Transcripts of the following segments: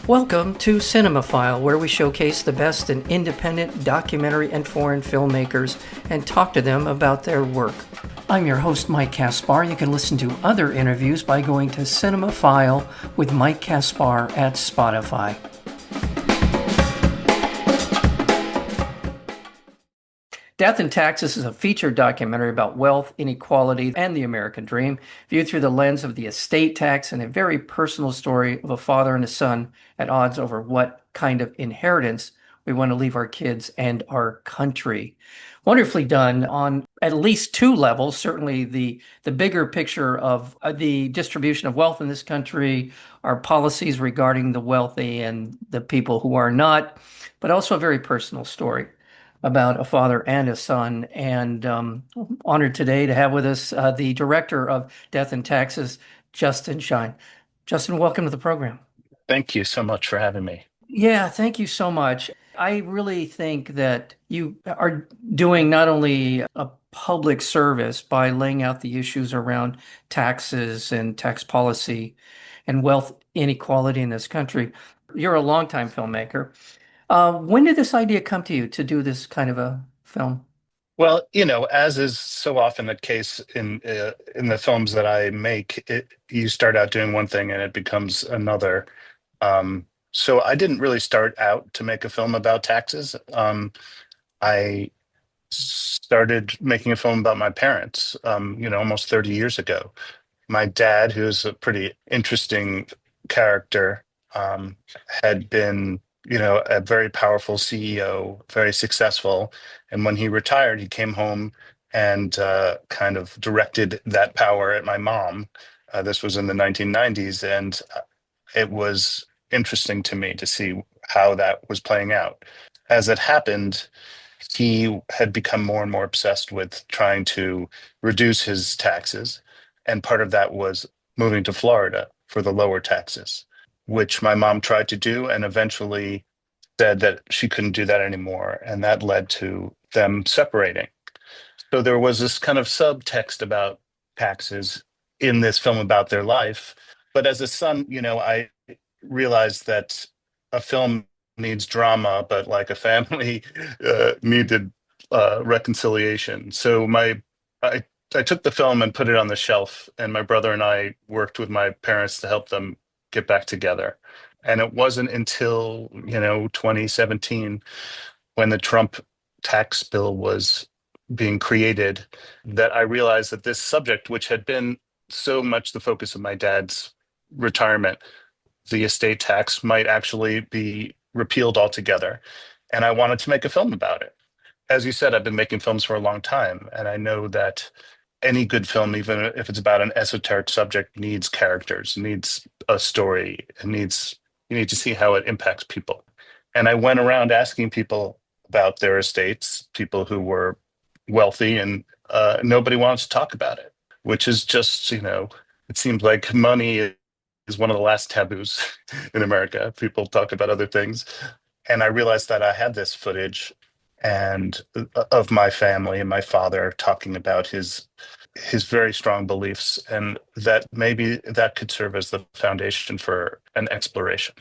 Welcome to Cinemaphile, where we showcase the best in independent documentary and foreign filmmakers and talk to them about their work. I'm your host, Mike Kaspar. You can listen to other interviews by going to Cinemaphile with Mike Kaspar at Spotify. Death and Taxes is a featured documentary about wealth, inequality, and the American dream, viewed through the lens of the estate tax and a very personal story of a father and a son at odds over what kind of inheritance we want to leave our kids and our country. Wonderfully done on at least two levels. Certainly the bigger picture of the distribution of wealth in this country, our policies regarding the wealthy and the people who are not, but also a very personal story about a father and a son. And honored today to have with us the director of Death and Taxes, Justin Schein. Justin, welcome to the program. Thank you so much for having me. Yeah, thank you so much. I really think that you are doing not only a public service by laying out the issues around taxes and tax policy and wealth inequality in this country. You're a longtime filmmaker. When did this idea come to you to do this kind of a film? Well, as is so often the case in the films that I make, you start out doing one thing and it becomes another. So I didn't really start out to make a film about taxes. I started making a film about my parents, almost 30 years ago. My dad, who's a pretty interesting character, had been, a very powerful CEO, very successful. And when he retired, he came home and kind of directed that power at my mom. This was in the 1990s, and it was interesting to me to see how that was playing out. As it happened, he had become more and more obsessed with trying to reduce his taxes. And part of that was moving to Florida for the lower taxes, which my mom tried to do and eventually said that she couldn't do that anymore. And that led to them separating. So there was this kind of subtext about taxes in this film about their life. But as a son, I realized that a film needs drama, but like a family needed reconciliation. So I took the film and put it on the shelf, and my brother and I worked with my parents to help them get back together. And it wasn't until, 2017, when the Trump tax bill was being created, that I realized that this subject, which had been so much the focus of my dad's retirement, the estate tax, might actually be repealed altogether. And I wanted to make a film about it. As you said, I've been making films for a long time, and I know that any good film, even if it's about an esoteric subject, needs characters, needs a story, you need to see how it impacts people. And I went around asking people about their estates, people who were wealthy, and nobody wants to talk about it, which is just, it seems like money is one of the last taboos in America. People talk about other things. And I realized that I had this footage and of my family and my father talking about his very strong beliefs, and that maybe that could serve as the foundation for an exploration.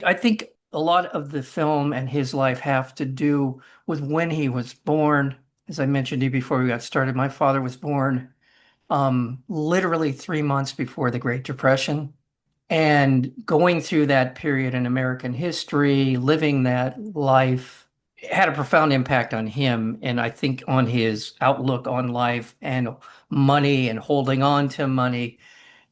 I think a lot of the film and his life have to do with when he was born. As I mentioned to you before we got started, my father was born literally 3 months before the Great Depression. And going through that period in American history, living that life had a profound impact on him. And I think on his outlook on life and money and holding on to money.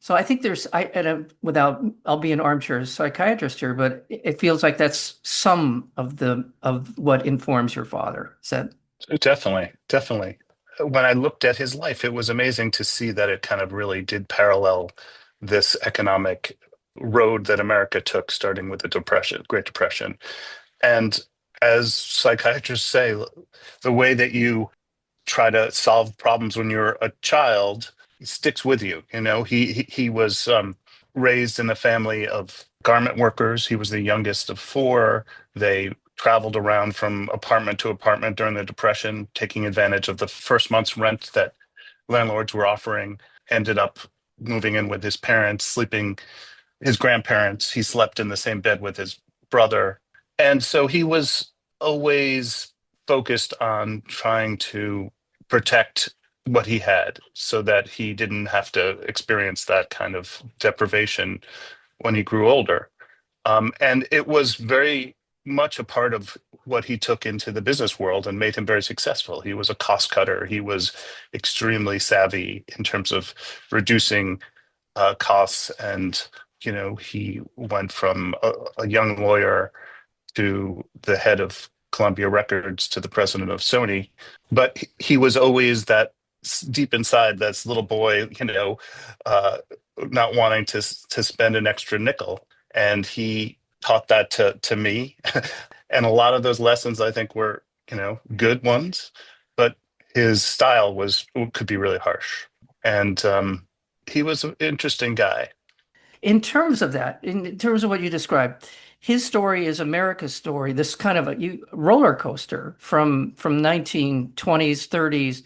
So I think I'll be an armchair psychiatrist here, but it feels like that's some of what informs your father said. Definitely, definitely. When I looked at his life, it was amazing to see that it kind of really did parallel this economic road that America took, starting with the Great Depression. And as psychiatrists say, the way that you try to solve problems when you're a child sticks with you. He was raised in a family of garment workers. He was the youngest of four. They traveled around from apartment to apartment during the Depression, taking advantage of the first month's rent that landlords were offering. Ended up moving in with his parents, sleeping his grandparents. He slept in the same bed with his brother. And so he was always focused on trying to protect what he had so that he didn't have to experience that kind of deprivation when he grew older. And it was very much a part of what he took into the business world and made him very successful. He was a cost cutter. He was extremely savvy in terms of reducing costs. And, he went from a young lawyer to the head of Columbia Records to the president of Sony. But he was always that deep inside, this little boy, uh, not wanting to spend an extra nickel. And he taught that to me. And a lot of those lessons, I think, were, good ones. But his style could be really harsh. And he was an interesting guy. In terms of that, in terms of what you described, his story is America's story, this kind of roller coaster from 1920s, 30s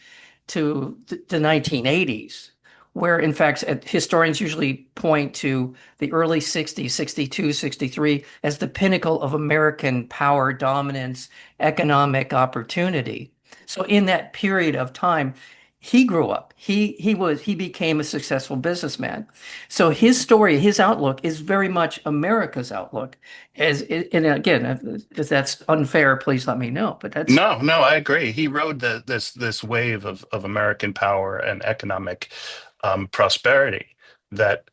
to the 1980s, where in fact historians usually point to the early 60s, 62, 63 as the pinnacle of American power, dominance, economic opportunity. So in that period of time, he grew up. He became a successful businessman. So his story, his outlook is very much America's outlook. And again, if that's unfair, please let me know. But that's No, no, I agree. He rode this wave of American power and economic prosperity that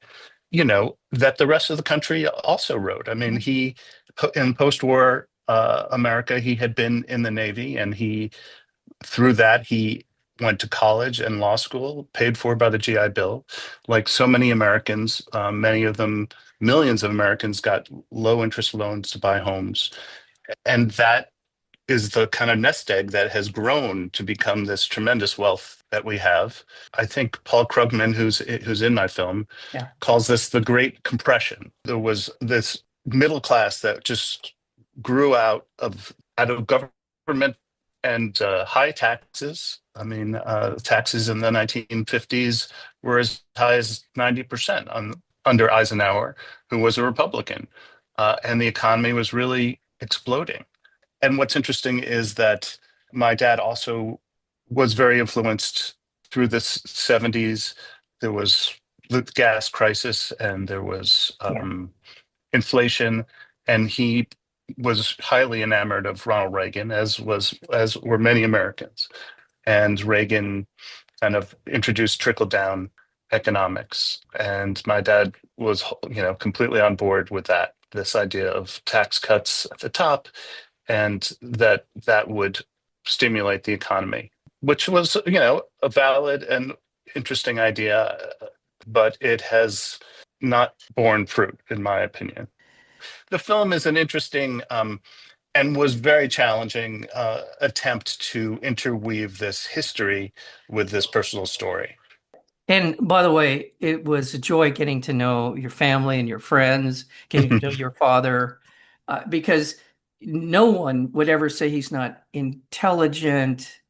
that the rest of the country also rode. I mean, he in post-war America, he had been in the Navy, and through that he went to college and law school, paid for by the GI Bill. Like so many Americans, many of them, millions of Americans, got low interest loans to buy homes, and that is the kind of nest egg that has grown to become this tremendous wealth that we have. I think Paul Krugman, who's in my film, yeah, calls this the Great Compression. There was this middle class that just grew out of government and high taxes. I mean, taxes in the 1950s were as high as 90% under Eisenhower, who was a Republican, and the economy was really exploding. And what's interesting is that my dad also was very influenced through the 70s. There was the gas crisis, and there was yeah. inflation, and he was highly enamored of Ronald Reagan, as were many Americans. And Reagan kind of introduced trickle down economics, and my dad was completely on board with that. This idea of tax cuts at the top, and that would stimulate the economy, which was, a valid and interesting idea, but it has not borne fruit, in my opinion. The film is an interesting and was very challenging attempt to interweave this history with this personal story. And by the way, it was a joy getting to know your family and your friends, getting to know your father, because no one would ever say he's not intelligent,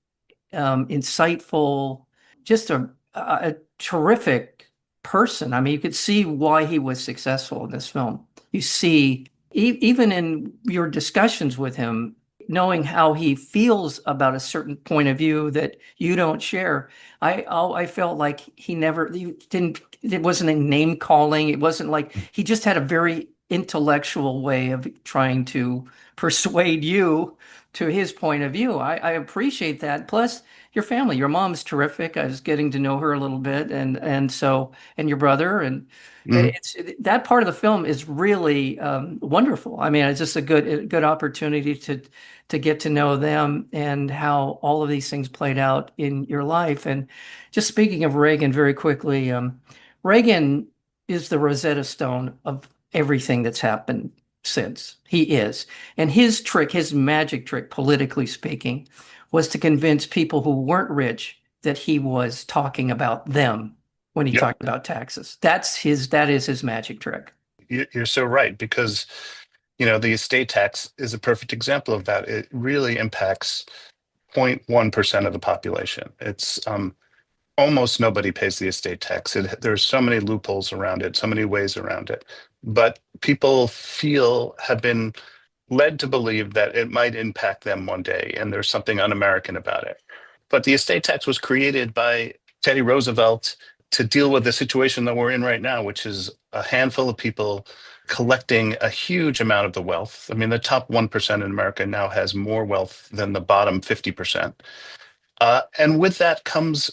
insightful, just a terrific person. I mean, you could see why he was successful in this film. You see, even in your discussions with him, knowing how he feels about a certain point of view that you don't share. I felt like he didn't, it wasn't a name calling. It wasn't like he just had a very intellectual way of trying to persuade you to his point of view. I appreciate that. Plus, your family, your mom's terrific. I was getting to know her a little bit, and your brother, and Mhm. it's that part of the film is really wonderful. I mean, it's just a good opportunity to get to know them and how all of these things played out in your life. And just speaking of Reagan very quickly, Reagan is the Rosetta Stone of everything that's happened since. He is. And his trick, his magic trick, politically speaking, was to convince people who weren't rich that he was talking about them when he Yep, talked about taxes. That is his magic trick. you're so right, because the estate tax is a perfect example of that. It really impacts 0.1% of the population. It's almost nobody pays the estate tax. There's so many loopholes around it, so many ways around it. but people feel have been led to believe that it might impact them one day, and there's something un-American about it. But the estate tax was created by Teddy Roosevelt to deal with the situation that we're in right now, which is a handful of people collecting a huge amount of the wealth. I mean, the top 1% in America now has more wealth than the bottom 50%. And with that comes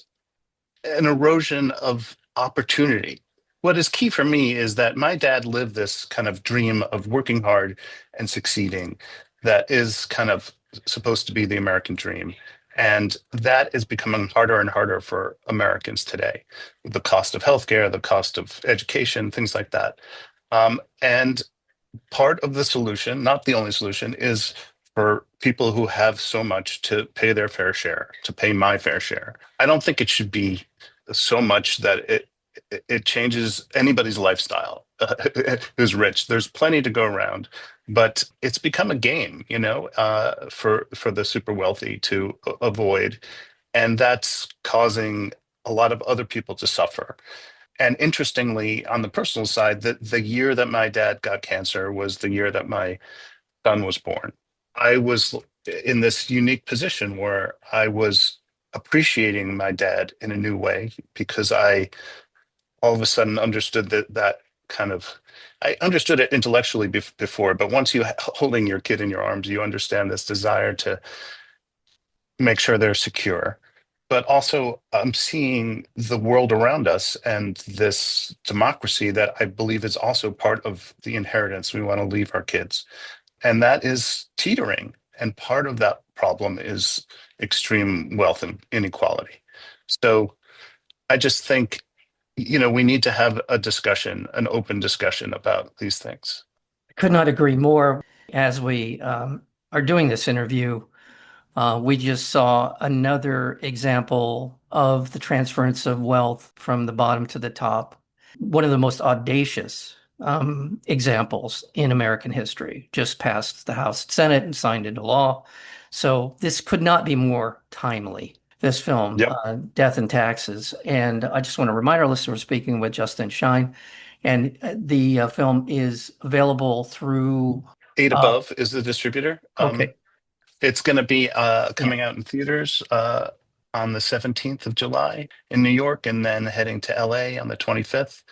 an erosion of opportunity. What is key for me is that my dad lived this kind of dream of working hard and succeeding that is kind of supposed to be the American dream. And that is becoming harder and harder for Americans today. The cost of healthcare, the cost of education, things like that. And part of the solution, not the only solution, is for people who have so much to pay their fair share, to pay my fair share. I don't think it should be so much that it changes anybody's lifestyle who's rich. There's plenty to go around, but it's become a game, for the super wealthy to avoid, and that's causing a lot of other people to suffer. And interestingly, on the personal side, the year that my dad got cancer was the year that my son was born. I was in this unique position where I was appreciating my dad in a new way because I all of a sudden understood that kind of I understood it intellectually before, but once you holding your kid in your arms, you understand this desire to make sure they're secure. But also, I'm seeing the world around us and this democracy that I believe is also part of the inheritance we want to leave our kids. And that is teetering. And part of that problem is extreme wealth and inequality. So I just think, we need to have a discussion, an open discussion about these things. Could not agree more. As we are doing this interview, we just saw another example of the transference of wealth from the bottom to the top. One of the most audacious examples in American history, just passed the House and Senate and signed into law. So this could not be more timely. This film, Yep. Death and Taxes. And I just want to remind our listeners, we're speaking with Justin Schein, and the film is available through. Eight Uh, Above is the distributor. okay, It's going to be yeah. coming out in theaters on the 17th of July in New York, and then heading to LA on the 25th.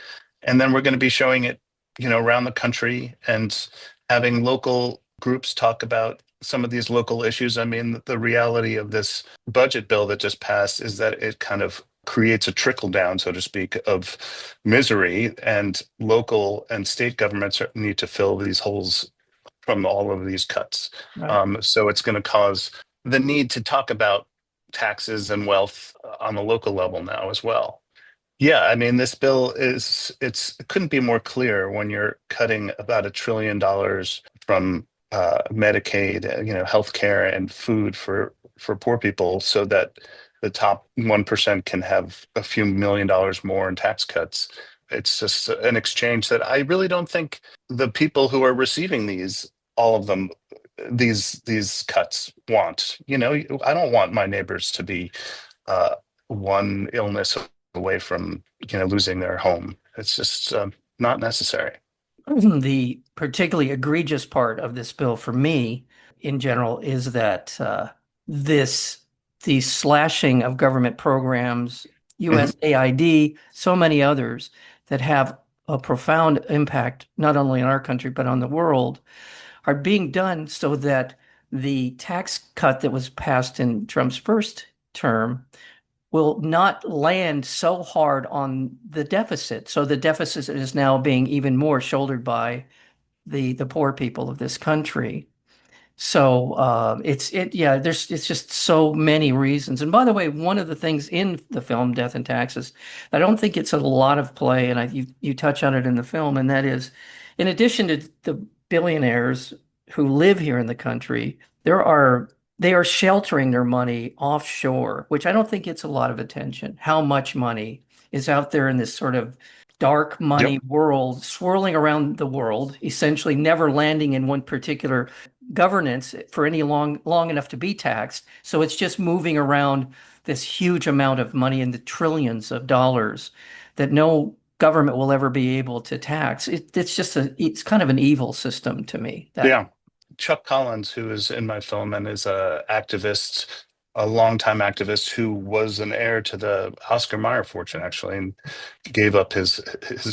And then we're going to be showing it, around the country and having local groups talk about some of these local issues. I mean, the reality of this budget bill that just passed is that it kind of creates a trickle down, so to speak, of misery, and local and state governments need to fill these holes from all of these cuts. Right. So it's going to cause the need to talk about taxes and wealth on the local level now as well. Yeah, I mean, this bill it couldn't be more clear when you're cutting about $1 trillion from Medicaid, healthcare and food for poor people, so that the top 1% can have a few $1 million more in tax cuts. It's just an exchange that I really don't think the people who are receiving all of them, these cuts want. I don't want my neighbors to be uh, one illness away from losing their home. It's just not necessary. The particularly egregious part of this bill for me in general is that this the slashing of government programs, Mhm. USAID, so many others that have a profound impact not only in our country but on the world are being done so that the tax cut that was passed in Trump's first term will not land so hard on the deficit. So the deficit is now being even more shouldered by the poor people of this country. So it's just so many reasons. And by the way, one of the things in the film Death and Taxes, I don't think it's a lot of play, and you touch on it in the film, and that is, in addition to the billionaires who live here in the country, they are sheltering their money offshore, which I don't think gets a lot of attention. How much money is out there in this sort of dark money Yep. world, swirling around the world, essentially never landing in one particular governance for any long enough to be taxed. So it's just moving around this huge amount of money in the trillions of dollars that no government will ever be able to tax. It's kind of an evil system to me that Yeah. Chuck Collins, who is in my film and is a activist, a longtime activist who was an heir to the Oscar Mayer fortune, actually, and gave up his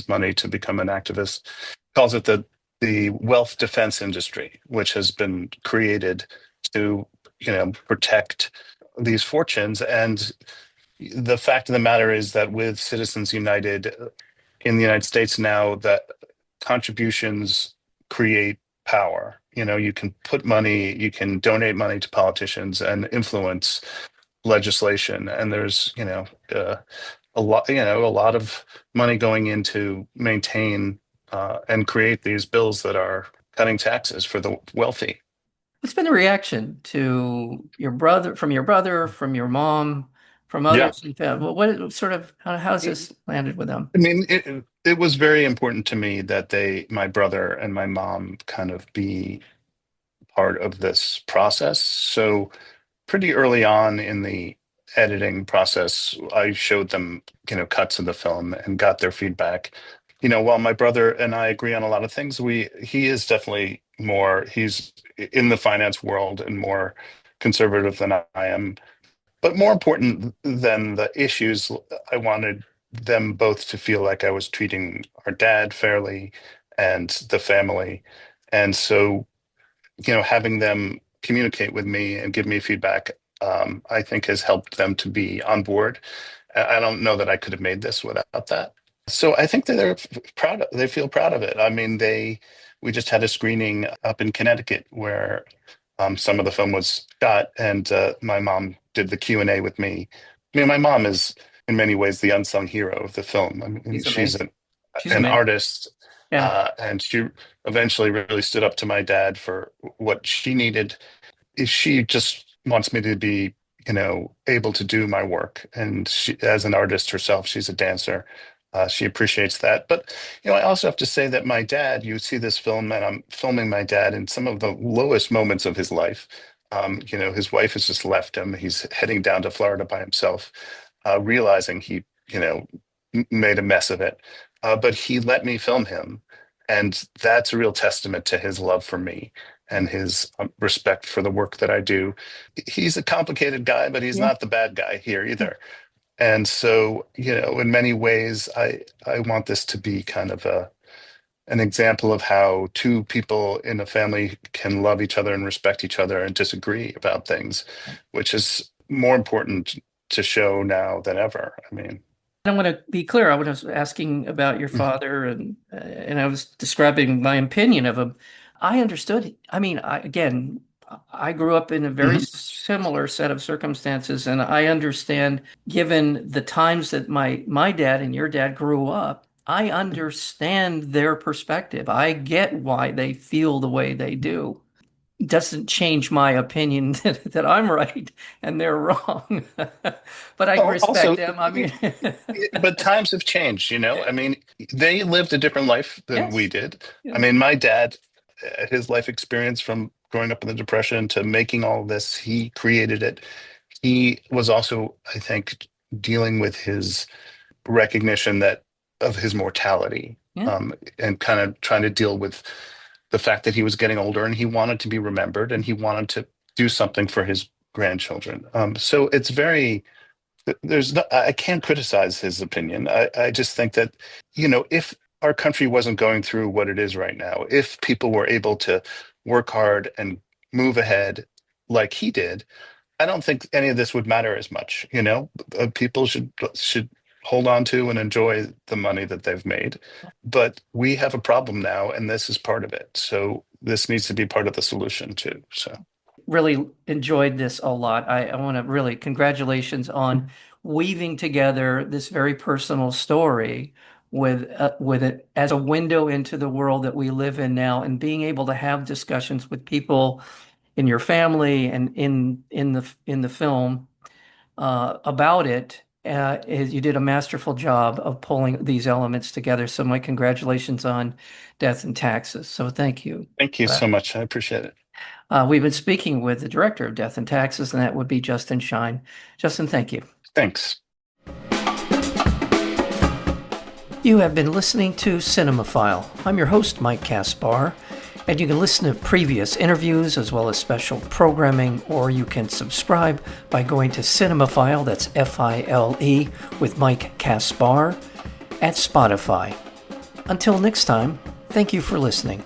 money to become an activist, calls it the wealth defense industry, which has been created to, protect these fortunes. And the fact of the matter is that with Citizens United in the United States now, that contributions create power. You can put money, you can donate money to politicians and influence legislation. And there's, a lot of money going in to maintain and create these bills that are cutting taxes for the wealthy. what's been the reaction to your brother, from your mom, from Yeah. others in family? What sort of how's this landed with them? I mean, it was very important to me that my brother and my mom kind of be part of this process. So pretty early on in the editing process, I showed them, cuts of the film and got their feedback. While my brother and I agree on a lot of things, he is definitely he's in the finance world and more conservative than I am. But more important than the issues, I wanted them both to feel like I was treating our dad fairly and the family. And so, having them communicate with me and give me feedback, I think has helped them to be on board. I don't know that I could have made this without that. So I think that they feel proud of it. I mean, we just had a screening up in Connecticut where some of the film was shot, and my mom did the Q&A with me. I mean, my mom is in many ways the unsung hero of the film. I mean, She's she's amazing. She's an amazing. artist, Yeah. and she eventually really stood up to my dad for what she needed. She just wants me to be, able to do my work. And she, as an artist herself, she's a dancer. She appreciates that. But, I also have to say that my dad, you see this film, and I'm filming my dad in some of the lowest moments of his life. His wife has just left him. He's heading down to Florida by himself, realizing he, made a mess of it. But he let me film him. And that's a real testament to his love for me and his respect for the work that I do. He's a complicated guy, but he's Yeah. not the bad guy here either. And so, in many ways, I want this to be kind of an example of how two people in a family can love each other and respect each other and disagree about things, which is more important to show now than ever. I mean, I want to be clear. I was asking about your mhm, father, and I was describing my opinion of him. I understood. I mean, again, I grew up in a very mhm. similar set of circumstances, and I understand, given the times that my dad and your dad grew up, I understand their perspective. I get why they feel the way they do. Doesn't change my opinion that I'm right and they're wrong. But I respect Also, them. I mean, but times have changed, I mean, they lived a different life than we yes, did. I yes. mean, my dad, his life experience from growing up in the Depression to making all this, he created it. He was also, I think, dealing with his recognition that of his mortality, Yeah. and kind of trying to deal with the fact that he was getting older and he wanted to be remembered and he wanted to do something for his grandchildren. So it's very there's no, I can't criticize his opinion. I just think that, if our country wasn't going through what it is right now, if people were able to work hard and move ahead like he did, I don't think any of this would matter as much. People should hold on to and enjoy the money that they've made. But we have a problem now, and this is part of it. So this needs to be part of the solution too. So Really enjoyed this a lot. I want to really congratulations on weaving together this very personal story with it as a window into the world that we live in now, and being able to have discussions with people in your family and in the film about it. You did a masterful job of pulling these elements together. So my congratulations on Death and Taxes. So thank you thank you for so that. much. I appreciate it. We've been speaking with the director of Death and Taxes, and that would be Justin Schein. Justin, thank you. Thanks. You have been listening to Cinemaphile. I'm your host, Mike Kaspar, and you can listen to previous interviews as well as special programming, or you can subscribe by going to Cinemaphile, that's F-I-L-E, with Mike Kaspar, at Spotify. Until next time, thank you for listening.